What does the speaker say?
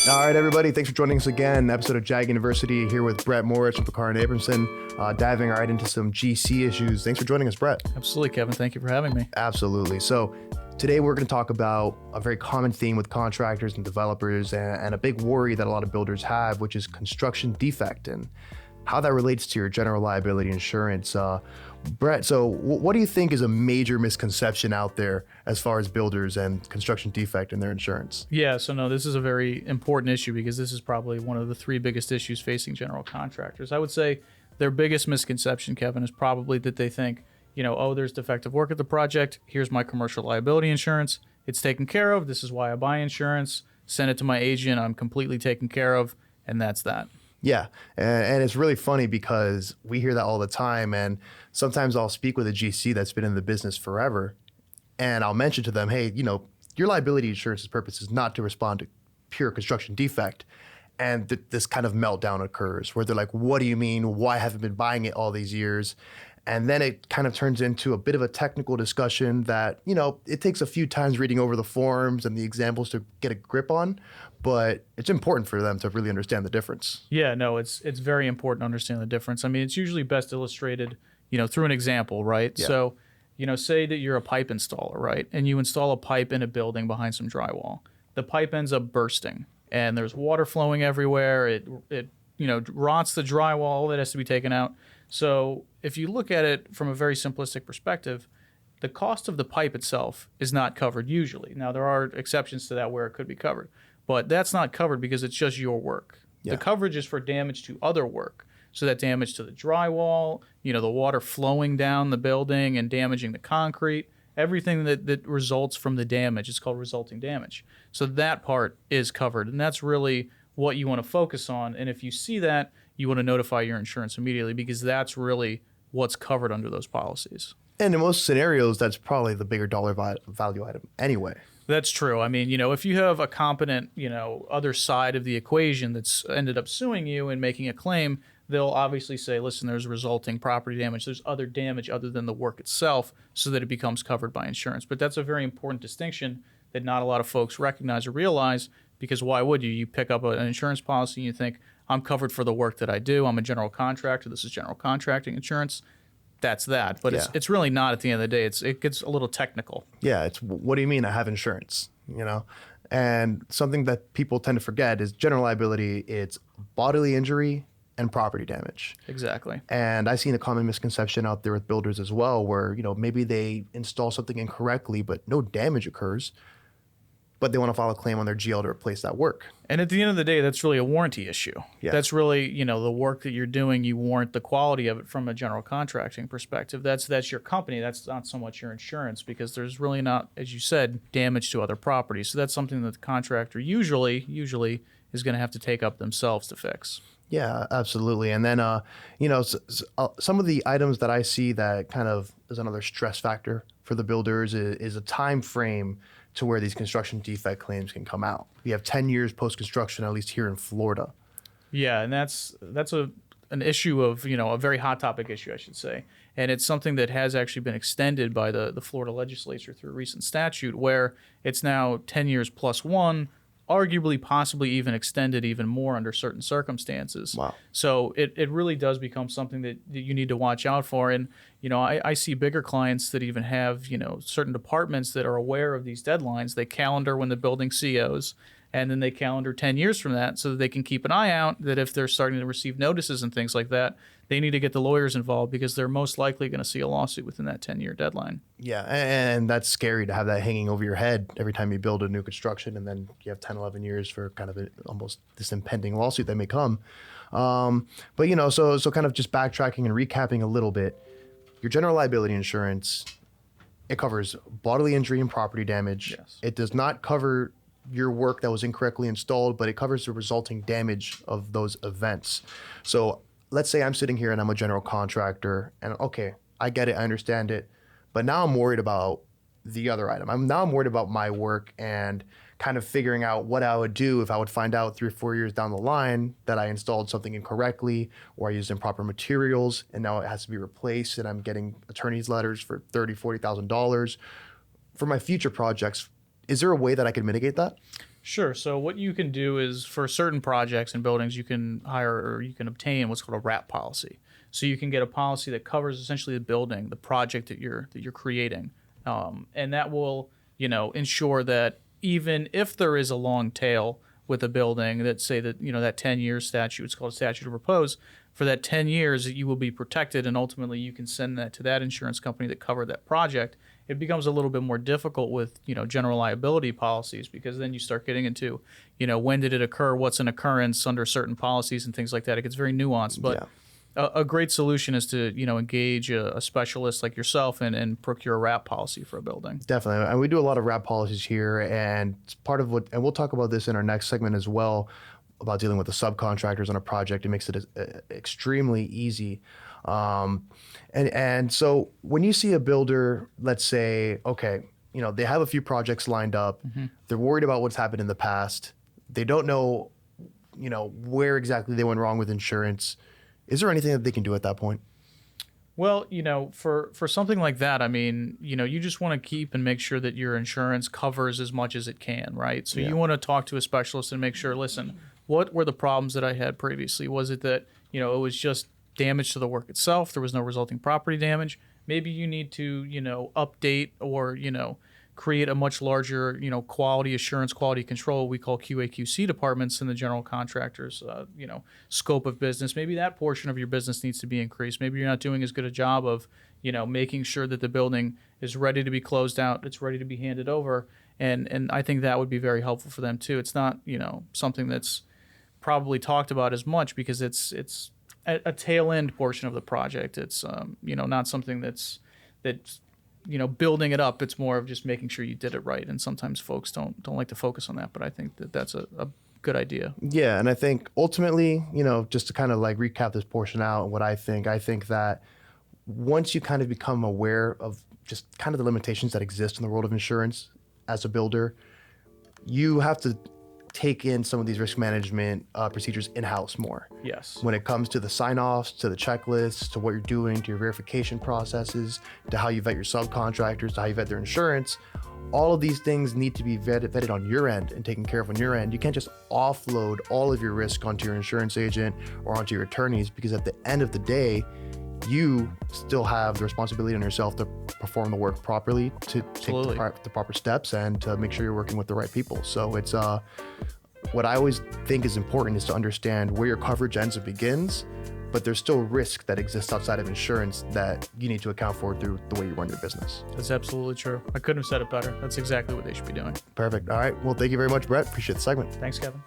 All right, everybody. Thanks for joining us again. Episode of JAG University here with Brett Mortiz and Peckar Abramson, diving right into some GC issues. Thanks for joining us, Brett. Absolutely, Kevin. Thank you for having me. Absolutely. So today we're going to talk about a very common theme with contractors and developers and a big worry that a lot of builders have, which is construction defect and how that relates to your general liability insurance. Brett, so what do you think is a major misconception out there as far as builders and construction defect in their insurance? Yeah, so no, this is a very important issue because this is probably one of the three biggest issues facing general contractors. I would say their biggest misconception, Kevin, is probably that they think, oh, there's defective work at the project. Here's my commercial liability insurance. It's taken care of. This is why I buy insurance. Send it to my agent. I'm completely taken care of. And that's that. Yeah, and it's really funny because we hear that all the time, and sometimes I'll speak with a GC that's been in the business forever, and I'll mention to them, hey, your liability insurance's purpose is not to respond to pure construction defect, and this kind of meltdown occurs where they're like, what do you mean? Why haven't I been buying it all these years? And then it kind of turns into a bit of a technical discussion that, it takes a few times reading over the forms and the examples to get a grip on, but it's important for them to really understand the difference. Yeah, no, it's very important to understand the difference. I mean, it's usually best illustrated, through an example, right? Yeah. So, say that you're a pipe installer, right? And you install a pipe in a building behind some drywall. The pipe ends up bursting and there's water flowing everywhere. It rots the drywall, all that has to be taken out. So if you look at it from a very simplistic perspective, the cost of the pipe itself is not covered usually. Now, there are exceptions to that where it could be covered, but that's not covered because it's just your work. Yeah. The coverage is for damage to other work. So that damage to the drywall, the water flowing down the building and damaging the concrete, everything that results from the damage, it's called resulting damage. So that part is covered, and that's really what you want to focus on. And if you see that, you want to notify your insurance immediately because that's really what's covered under those policies. And in most scenarios, that's probably the bigger dollar value item anyway. That's true. I mean, if you have a competent, other side of the equation that's ended up suing you and making a claim, they'll obviously say, listen, there's resulting property damage. There's other damage other than the work itself so that it becomes covered by insurance. But that's a very important distinction that not a lot of folks recognize or realize because why would you? You pick up an insurance policy and you think, I'm covered for the work that I do. I'm a general contractor. This is general contracting insurance. That's that. But Yeah. it's really not at the end of the day. It gets a little technical. Yeah, it's what do you mean I have insurance, And something that people tend to forget is general liability, it's bodily injury and property damage. Exactly. And I've seen a common misconception out there with builders as well where, maybe they install something incorrectly, but no damage occurs, but they want to file a claim on their GL to replace that work. And at the end of the day, that's really a warranty issue. Yeah. That's really, the work that you're doing, you warrant the quality of it from a general contracting perspective. That's your company. That's not so much your insurance because there's really not, as you said, damage to other properties. So that's something that the contractor usually is going to have to take up themselves to fix. Yeah, absolutely. And then, some of the items that I see that kind of is another stress factor for the builders is a time frame to where these construction defect claims can come out. We have 10 years post-construction, at least here in Florida. Yeah, and that's an issue of, a very hot topic issue, I should say. And it's something that has actually been extended by the Florida legislature through a recent statute where it's now 10 years plus one, arguably possibly even extended even more under certain circumstances. Wow. So it really does become something that you need to watch out for. And, I see bigger clients that even have, certain departments that are aware of these deadlines. They calendar when the building COs, and then they calendar 10 years from that so that they can keep an eye out that if they're starting to receive notices and things like that, they need to get the lawyers involved because they're most likely going to see a lawsuit within that 10-year deadline. Yeah, and that's scary to have that hanging over your head every time you build a new construction, and then you have 10, 11 years for kind of almost this impending lawsuit that may come. But, so kind of just backtracking and recapping a little bit, your general liability insurance, it covers bodily injury and property damage. Yes. It does not cover your work that was incorrectly installed, but it covers the resulting damage of those events. So let's say I'm sitting here and I'm a general contractor and okay, I get it, I understand it, but now I'm worried about the other item. I'm worried about my work and kind of figuring out what I would do if I would find out 3 or 4 years down the line that I installed something incorrectly or I used improper materials and now it has to be replaced and I'm getting attorney's letters for $30,000, $40,000. For my future projects, is there a way that I could mitigate that? Sure. So what you can do is for certain projects and buildings, you can hire or you can obtain what's called a wrap policy. So you can get a policy that covers essentially the building, the project that you're creating, and that will ensure that even if there is a long tail with a building, that say that that 10-year statute, it's called a statute of repose. For that 10 years, you will be protected, and ultimately you can send that to that insurance company that covered that project. It becomes a little bit more difficult with general liability policies, because then you start getting into when did it occur, what's an occurrence under certain policies and things like that. It gets very nuanced, but a great solution is to engage a specialist like yourself and procure a wrap policy for a building. Definitely. And we do a lot of wrap policies here, and it's part of what, and we'll talk about this in our next segment as well, about dealing with the subcontractors on a project. It makes it extremely easy. And so when you see a builder, let's say, okay, they have a few projects lined up. They're worried about what's happened in the past. They don't know, where exactly they went wrong with insurance. Is there anything that they can do at that point? Well, for something like that, I mean, you just want to keep and make sure that your insurance covers as much as it can, right? So you want to talk to a specialist and make sure, listen, what were the problems that I had previously? Was it that, it was just damage to the work itself? There was no resulting property damage. Maybe you need to, update or, create a much larger, quality assurance, quality control, we call QA/QC departments in the general contractors, scope of business. Maybe that portion of your business needs to be increased. Maybe you're not doing as good a job of, making sure that the building is ready to be closed out, it's ready to be handed over. And I think that would be very helpful for them too. It's not, something that's probably talked about as much because it's a tail end portion of the project. It's, not something that's building it up. It's more of just making sure you did it right. And sometimes folks don't like to focus on that, but I think that that's a good idea. Yeah. And I think ultimately, just to kind of like recap this portion out, what I think that once you kind of become aware of just kind of the limitations that exist in the world of insurance as a builder, you have to take in some of these risk management procedures in-house more. Yes. When it comes to the sign-offs, to the checklists, to what you're doing, to your verification processes, to how you vet your subcontractors, to how you vet their insurance, all of these things need to be vetted on your end and taken care of on your end. You can't just offload all of your risk onto your insurance agent or onto your attorneys, because at the end of the day, you still have the responsibility on yourself to perform the work properly, to take the proper steps, and to make sure you're working with the right people. So it's what I always think is important is to understand where your coverage ends and begins, but there's still risk that exists outside of insurance that you need to account for through the way you run your business. That's absolutely true. I couldn't have said it better. That's exactly what they should be doing. Perfect. All right. Well, thank you very much, Brett. Appreciate the segment. Thanks, Kevin.